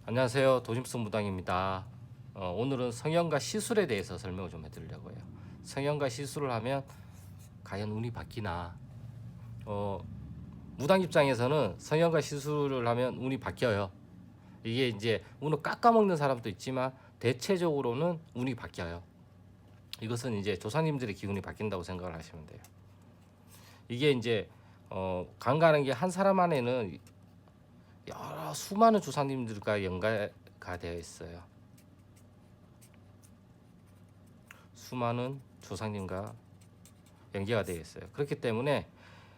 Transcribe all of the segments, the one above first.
안녕하세요. 도심성 무당입니다. 오늘은 성형과 시술에 대해서 설명을 좀 해드리려고 해요. 성형과 시술을 하면 과연 운이 바뀌나? 무당 입장에서는 성형과 시술을 하면 운이 바뀌어요. 이게 이제 운을 깎아먹는 사람도 있지만 대체적으로는 운이 바뀌어요. 이것은 이제 조상님들의 기운이 바뀐다고 생각을 하시면 돼요. 이게 이제 간가는 게 한 사람 안에는 여러 수많은 조상님들과 연계가 되어 있어요. 수많은 조상님과 연계가 되어 있어요. 그렇기 때문에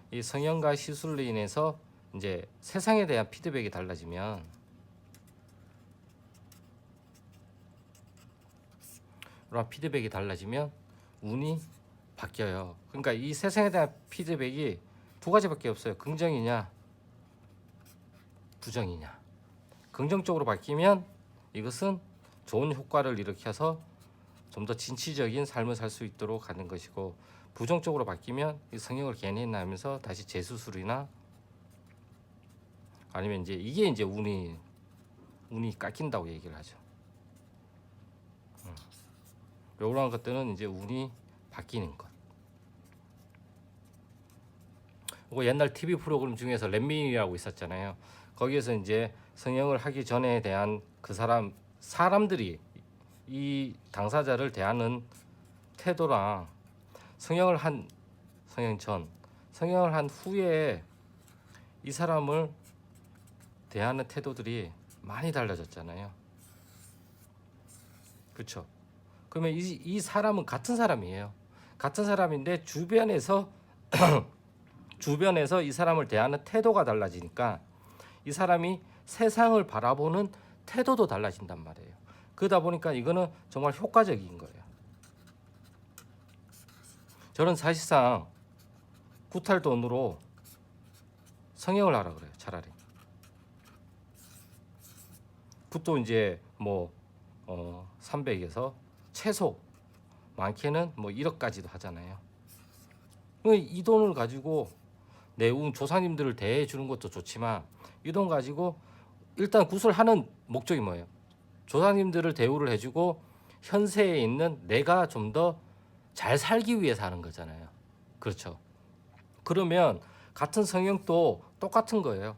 이 성형과 시술로 인해서 이제 세상에 대한 피드백이 달라지면 운이 바뀌어요. 그러니까 이 세상에 대한 피드백이 두 가지밖에 없어요. 긍정이냐 부정이냐. 긍정적으로 바뀌면 이것은 좋은 효과를 일으켜서 좀 더 진취적인 삶을 살 수 있도록 하는 것이고, 부정적으로 바뀌면 이 성형을 괜히 했나 하면서 다시 재수술이나 아니면 이제 이게 이제 운이 깎인다고 얘기를 하죠. 이런 것들은 이제 운이 바뀌는 것. 그리고 옛날 TV 프로그램 중에서 렛민이라고 있었잖아요. 거기에서 이제 성형을 하기 전에 대한 그 사람들이 이 당사자를 대하는 태도랑 성형을 한 성형을 한 후에 이 사람을 대하는 태도들이 많이 달라졌잖아요. 그렇죠? 그러면 이 사람은 같은 사람이에요. 같은 사람인데 주변에서 이 사람을 대하는 태도가 달라지니까 이 사람이 세상을 바라보는 태도도 달라진단 말이에요. 그러다 보니까 이거는 정말 효과적인 거예요. 저는 사실상 구탈 돈으로 성형을 하라 그래요. 차라리. 굿도 이제 뭐 300에서 최소 많게는 뭐 1억까지도 하잖아요. 이 돈을 가지고 내 조상님들을 대해 주는 것도 좋지만 이 돈 가지고 일단 굿을 하는 목적이 뭐예요? 조상님들을 대우를 해주고 현세에 있는 내가 좀 더 잘 살기 위해서 하는 거잖아요. 그렇죠? 그러면 같은 성형도 똑같은 거예요.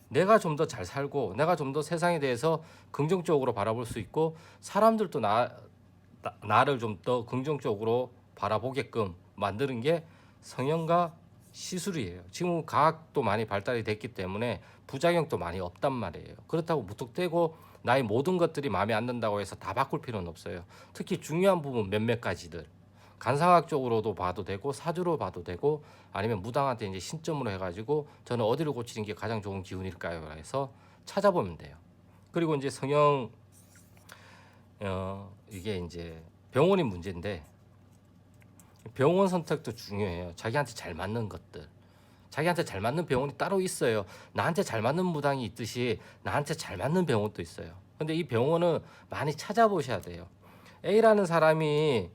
내가 좀 더 잘 살고 내가 좀 더 세상에 대해서 긍정적으로 바라볼 수 있고 사람들도 나를 좀 더 긍정적으로 바라보게끔 만드는 게 성형과 시술이에요. 지금 과학도 많이 발달이 됐기 때문에 부작용도 많이 없단 말이에요. 그렇다고 무턱대고 나의 모든 것들이 마음에 안 든다고 해서 다 바꿀 필요는 없어요. 특히 중요한 부분 몇몇 가지들 간상학적으로도 봐도 되고 사주로 봐도 되고 아니면 무당한테 이제 신점으로 해가지고 저는 어디를 고치는 게 가장 좋은 기운일까요? 해서 찾아보면 돼요. 그리고 이제 성형 이게 이제 병원이 문제인데 병원 선택도 중요해요. 자기한테 잘 맞는 것들. 자기한테 잘 맞는 병원이 따로 있어요. 나한테 잘 맞는 무당이 있듯이 나한테 잘 맞는 병원도 있어요. 근데 이 병원은 많이 찾아보셔야 돼요. A라는 사람이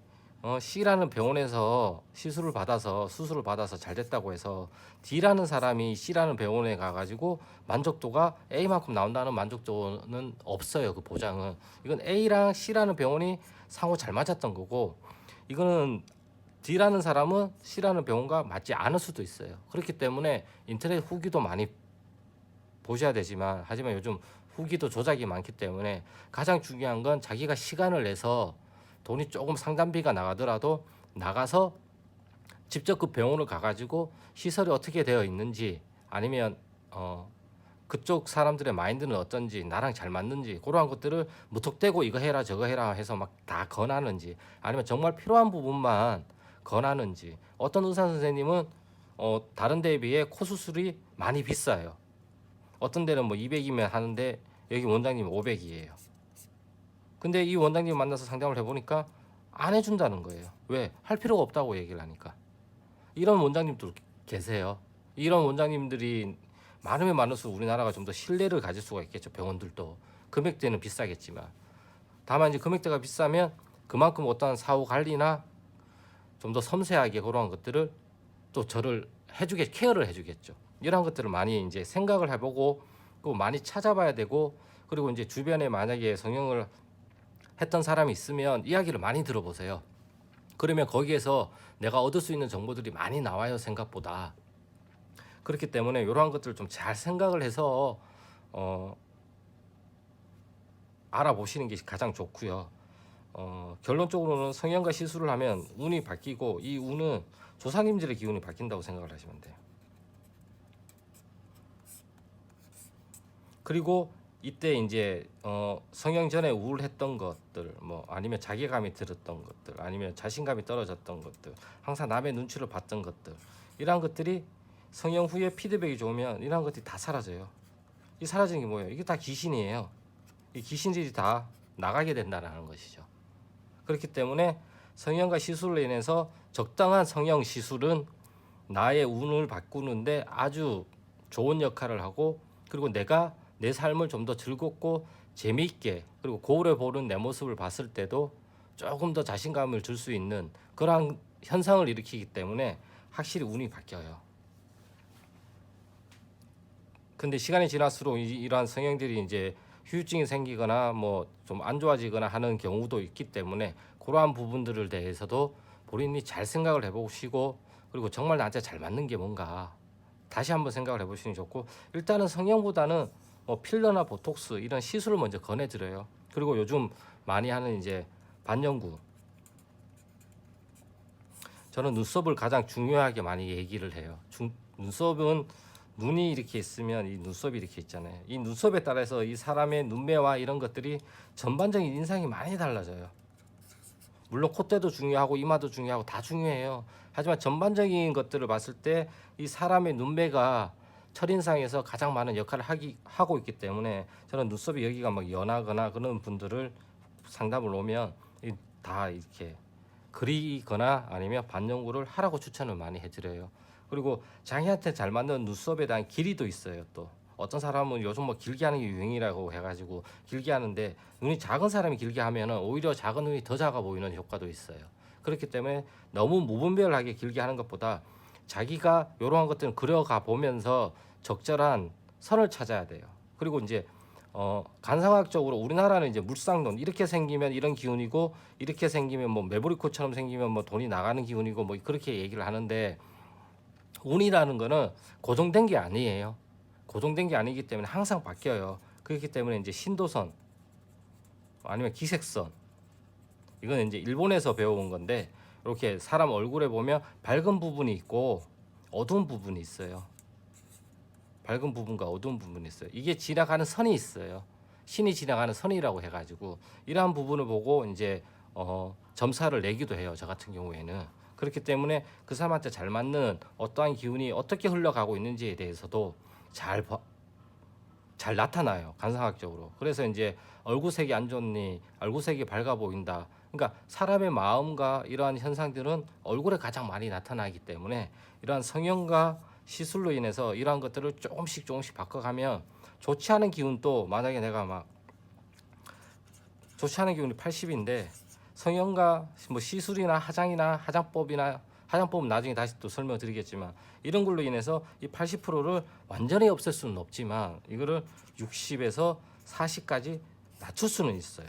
C라는 병원에서 수술을 받아서 잘 됐다고 해서 D라는 사람이 C라는 병원에 가가지고 만족도가 A만큼 나온다는 만족도는 없어요. 그 보장은. 이건 A랑 C라는 병원이 상호 잘 맞았던 거고, 이거는 D라는 사람은 C라는 병원과 맞지 않을 수도 있어요. 그렇기 때문에 인터넷 후기도 많이 보셔야 되지만, 하지만 요즘 후기도 조작이 많기 때문에 가장 중요한 건 자기가 시간을 내서 돈이 조금 상담비가 나가더라도 나가서 직접 그 병원을 가가지고 시설이 어떻게 되어 있는지, 아니면 그쪽 사람들의 마인드는 어떤지, 나랑 잘 맞는지, 그러한 것들을 무턱대고 이거 해라 저거 해라 해서 막 다 권하는지, 아니면 정말 필요한 부분만 권하는지. 어떤 의사 선생님은 다른 데에 비해 코 수술이 많이 비싸요. 어떤 데는 뭐 200이면 하는데 여기 원장님 500이에요. 근데 이 원장님 만나서 상담을 해보니까 안 해준다는 거예요. 왜? 할 필요가 없다고 얘기를 하니까. 이런 원장님도 계세요. 이런 원장님들이 많으면 많을수록 우리나라가 좀 더 신뢰를 가질 수가 있겠죠. 병원들도 금액대는 비싸겠지만, 다만 이제 금액대가 비싸면 그만큼 어떠한 사후 관리나 좀 더 섬세하게 그러한 것들을 또 저를 케어를 해주겠죠. 이런 것들을 많이 이제 생각을 해보고 또 많이 찾아봐야 되고, 그리고 이제 주변에 만약에 성형을 했던 사람이 있으면 이야기를 많이 들어보세요. 그러면 거기에서 내가 얻을 수 있는 정보들이 많이 나와요, 생각보다. 그렇기 때문에 이러한 것들을 좀 잘 생각을 해서 알아보시는 게 가장 좋고요. 결론적으로는 성형과 시술을 하면 운이 바뀌고, 이 운은 조상님들의 기운이 바뀐다고 생각을 하시면 돼요. 그리고 이때 이제 성형 전에 우울했던 것들, 뭐 아니면 자괴감이 들었던 것들, 아니면 자신감이 떨어졌던 것들, 항상 남의 눈치를 봤던 것들, 이러한 것들이 성형 후에 피드백이 좋으면 이러한 것들이 다 사라져요. 이 사라지는 게 뭐예요? 이게 다 귀신이에요. 이 귀신들이 다 나가게 된다는 것이죠. 그렇기 때문에 성형과 시술로 인해서 적당한 성형 시술은 나의 운을 바꾸는데 아주 좋은 역할을 하고, 그리고 내가 내 삶을 좀 더 즐겁고 재미있게, 그리고 거울에 보는 내 모습을 봤을 때도 조금 더 자신감을 줄 수 있는 그러한 현상을 일으키기 때문에 확실히 운이 바뀌어요. 근데 시간이 지날수록 이러한 성형들이 이제 후유증이 생기거나 뭐 좀 안 좋아지거나 하는 경우도 있기 때문에 그러한 부분들을 대해서도 본인이 잘 생각을 해보시고, 그리고 정말 나한테 잘 맞는 게 뭔가 다시 한번 생각을 해보시는 게 좋고, 일단은 성형보다는 뭐 필러나 보톡스 이런 시술을 먼저 권해드려요. 그리고 요즘 많이 하는 이제 반영구, 저는 눈썹을 가장 중요하게 많이 얘기를 해요. 눈썹은 눈이 이렇게 있으면 이 눈썹이 이렇게 있잖아요. 이 눈썹에 따라서 이 사람의 눈매와 이런 것들이 전반적인 인상이 많이 달라져요. 물론 콧대도 중요하고 이마도 중요하고 다 중요해요. 하지만 전반적인 것들을 봤을 때 이 사람의 눈매가 첫인상에서 가장 많은 역할을 하고 있기 때문에, 저는 눈썹이 여기가 막 연하거나 그런 분들을 상담을 오면 다 이렇게 그리거나 아니면 반영구를 하라고 추천을 많이 해드려요. 그리고 자기한테 잘 맞는 눈썹에 대한 길이도 있어요. 또 어떤 사람은 요즘 뭐 길게 하는 게 유행이라고 해가지고 길게 하는데, 눈이 작은 사람이 길게 하면은 오히려 작은 눈이 더 작아 보이는 효과도 있어요. 그렇기 때문에 너무 무분별하게 길게 하는 것보다 자기가 이러한 것들을 그려가 보면서 적절한 선을 찾아야 돼요. 그리고 이제 간상학적으로 우리나라는 이제 물상돈, 이렇게 생기면 이런 기운이고, 이렇게 생기면 뭐 메보리코처럼 생기면 뭐 돈이 나가는 기운이고, 뭐 그렇게 얘기를 하는데, 운이라는 거는 고정된 게 아니에요. 고정된 게 아니기 때문에 항상 바뀌어요. 그렇기 때문에 이제 신도선 아니면 기색선, 이건 이제 일본에서 배워온 건데, 이렇게 사람 얼굴에 보면 밝은 부분이 있고 어두운 부분이 있어요. 밝은 부분과 어두운 부분이 있어요. 이게 지나가는 선이 있어요. 신이 지나가는 선이라고 해가지고 이러한 부분을 보고 이제 점사를 내기도 해요. 저 같은 경우에는. 그렇기 때문에 그 사람한테 잘 맞는 어떠한 기운이 어떻게 흘러가고 있는지에 대해서도 잘 나타나요. 간상학적으로. 그래서 이제 얼굴색이 안 좋니, 얼굴색이 밝아 보인다. 그러니까 사람의 마음과 이러한 현상들은 얼굴에 가장 많이 나타나기 때문에, 이러한 성형과 시술로 인해서 이러한 것들을 조금씩 바꿔가면 좋지 않은 기운도, 만약에 내가 막 좋지 않은 기운이 80인데 성형과 뭐 시술이나 화장이나 화장법은 나중에 다시 또 설명드리겠지만, 이런 걸로 인해서 이 80%를 완전히 없앨 수는 없지만 이거를 60에서 40까지 낮출 수는 있어요.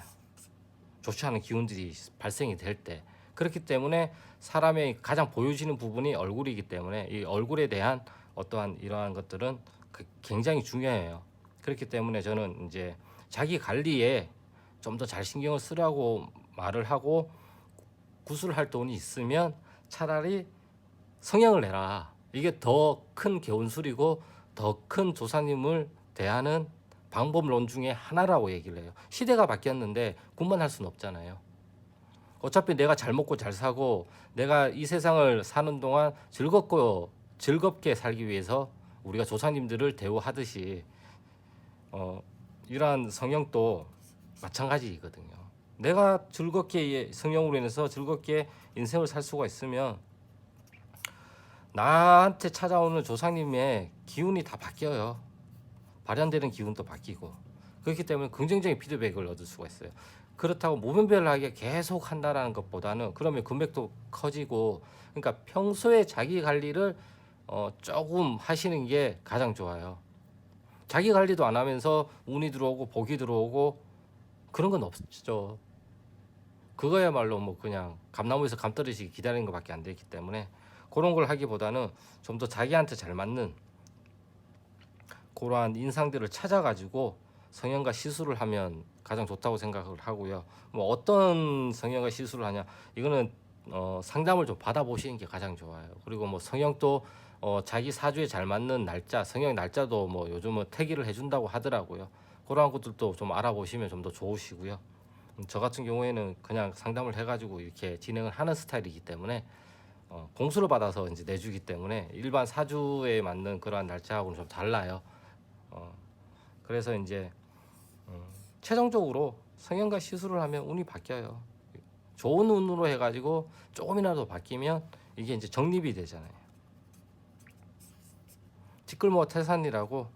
좋지 않은 기운들이 발생이 될 때. 그렇기 때문에 사람의 가장 보여지는 부분이 얼굴이기 때문에 이 얼굴에 대한 어떠한 이러한 것들은 굉장히 중요해요. 그렇기 때문에 저는 이제 자기 관리에 좀 더 잘 신경을 쓰라고 말을 하고, 구술할 돈이 있으면 차라리 성형을 해라. 이게 더 큰 개운술이고 더 큰 조상님을 대하는 방법론 중에 하나라고 얘기를 해요. 시대가 바뀌었는데 군만할 수는 없잖아요. 어차피 내가 잘 먹고 잘 사고 내가 이 세상을 사는 동안 즐겁게 살기 위해서 우리가 조상님들을 대우하듯이 이러한 성형도 마찬가지거든요. 내가 즐겁게 성형으로 인해서 즐겁게 인생을 살 수가 있으면 나한테 찾아오는 조상님의 기운이 다 바뀌어요. 발현되는 기운도 바뀌고. 그렇기 때문에 긍정적인 피드백을 얻을 수가 있어요. 그렇다고 무분별하게 계속 한다라는 것보다는, 그러면 금액도 커지고, 그러니까 평소에 자기 관리를 조금 하시는 게 가장 좋아요. 자기 관리도 안 하면서 운이 들어오고 복이 들어오고 그런 건 없죠. 그거야말로 뭐 그냥 감나무에서 감 떨어지기 기다리는 것밖에 안 되기 때문에 그런 걸 하기보다는 좀 더 자기한테 잘 맞는 그러한 인상들을 찾아가지고 성형과 시술을 하면 가장 좋다고 생각을 하고요. 뭐 어떤 성형과 시술을 하냐 이거는 상담을 좀 받아보시는 게 가장 좋아요. 그리고 뭐 성형도 자기 사주에 잘 맞는 날짜, 성형 날짜도 뭐 요즘은 태기를 해준다고 하더라고요. 그러한 것들도 좀 알아보시면 좀 더 좋으시고요. 저 같은 경우에는 그냥 상담을 해가지고 이렇게 진행을 하는 스타일이기 때문에 공수를 받아서 이제 내주기 때문에 일반 사주에 맞는 그러한 날짜하고는 좀 달라요. 어, 그래서 이제 최종적으로 성형과 시술을 하면 운이 바뀌어요. 좋은 운으로 해가지고 조금이라도 바뀌면 이게 이제 정립이 되잖아요. 티끌모아 태산이라고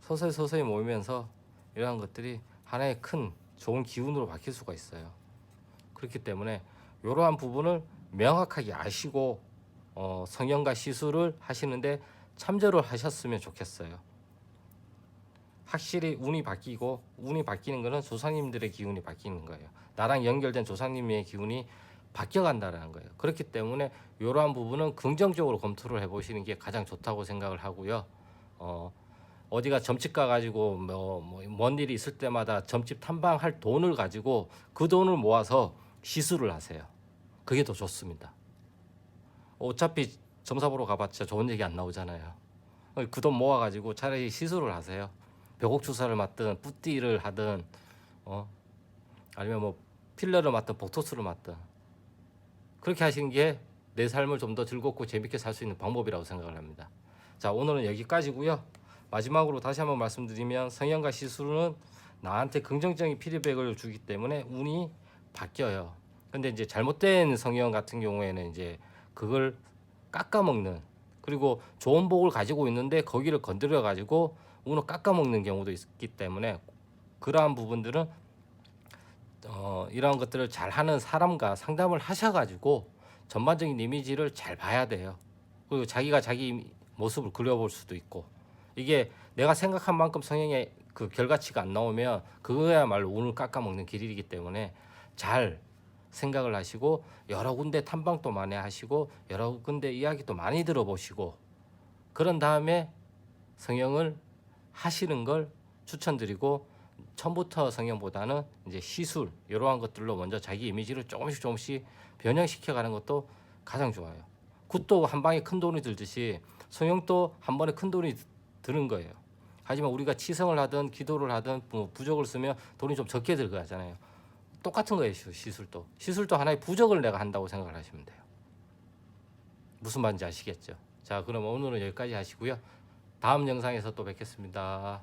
서서히 서서히 모이면서 이러한 것들이 하나의 큰 좋은 기운으로 바뀔 수가 있어요. 그렇기 때문에 이러한 부분을 명확하게 아시고 성형과 시술을 하시는데 참조를 하셨으면 좋겠어요. 확실히 운이 바뀌고 운이 바뀌는 것은 조상님들의 기운이 바뀌는 거예요. 나랑 연결된 조상님의 기운이 바뀌어간다는 거예요. 그렇기 때문에 이러한 부분은 긍정적으로 검토를 해보시는 게 가장 좋다고 생각을 하고요. 어디가 점집 가가지고 뭔 일이 있을 때마다 점집 탐방할 돈을 가지고 그 돈을 모아서 시술을 하세요. 그게 더 좋습니다. 어차피 점사 보러 가봤자 좋은 얘기 안 나오잖아요. 그 돈 모아가지고 차라리 시술을 하세요. 벽옥 주사를 맞든 뿌띠를 하든 아니면 뭐 필러를 맞든 보톡스를 맞든 그렇게 하시는 게 내 삶을 좀 더 즐겁고 재밌게 살 수 있는 방법이라고 생각을 합니다. 자, 오늘은 여기까지고요. 마지막으로 다시 한번 말씀드리면 성형과 시술은 나한테 긍정적인 피드백을 주기 때문에 운이 바뀌어요. 근데 이제 잘못된 성형 같은 경우에는 이제 그걸 깎아먹는, 그리고 좋은 복을 가지고 있는데 거기를 건드려 가지고 운을 깎아먹는 경우도 있기 때문에 그러한 부분들은 이러한 것들을 잘하는 사람과 상담을 하셔가지고 전반적인 이미지를 잘 봐야 돼요. 그리고 자기가 자기 모습을 그려볼 수도 있고, 이게 내가 생각한 만큼 성형의 그 결과치가 안 나오면 그거야말로 운을 깎아먹는 길이기 때문에 잘 생각을 하시고 여러 군데 탐방도 많이 하시고 여러 군데 이야기도 많이 들어보시고 그런 다음에 성형을 하시는 걸 추천드리고, 처음부터 성형보다는 이제 시술 이러한 것들로 먼저 자기 이미지를 조금씩 변형시켜 가는 것도 가장 좋아요. 굿도 한 방에 큰 돈이 들듯이 성형도 한 번에 큰 돈이 드는 거예요. 하지만 우리가 치성을 하든 기도를 하든 뭐 부적을 쓰면 돈이 좀 적게 들어가잖아요. 똑같은 거예요. 시술도 하나의 부적을 내가 한다고 생각을 하시면 돼요. 무슨 말인지 아시겠죠? 자, 그럼 오늘은 여기까지 하시고요. 다음 영상에서 또 뵙겠습니다.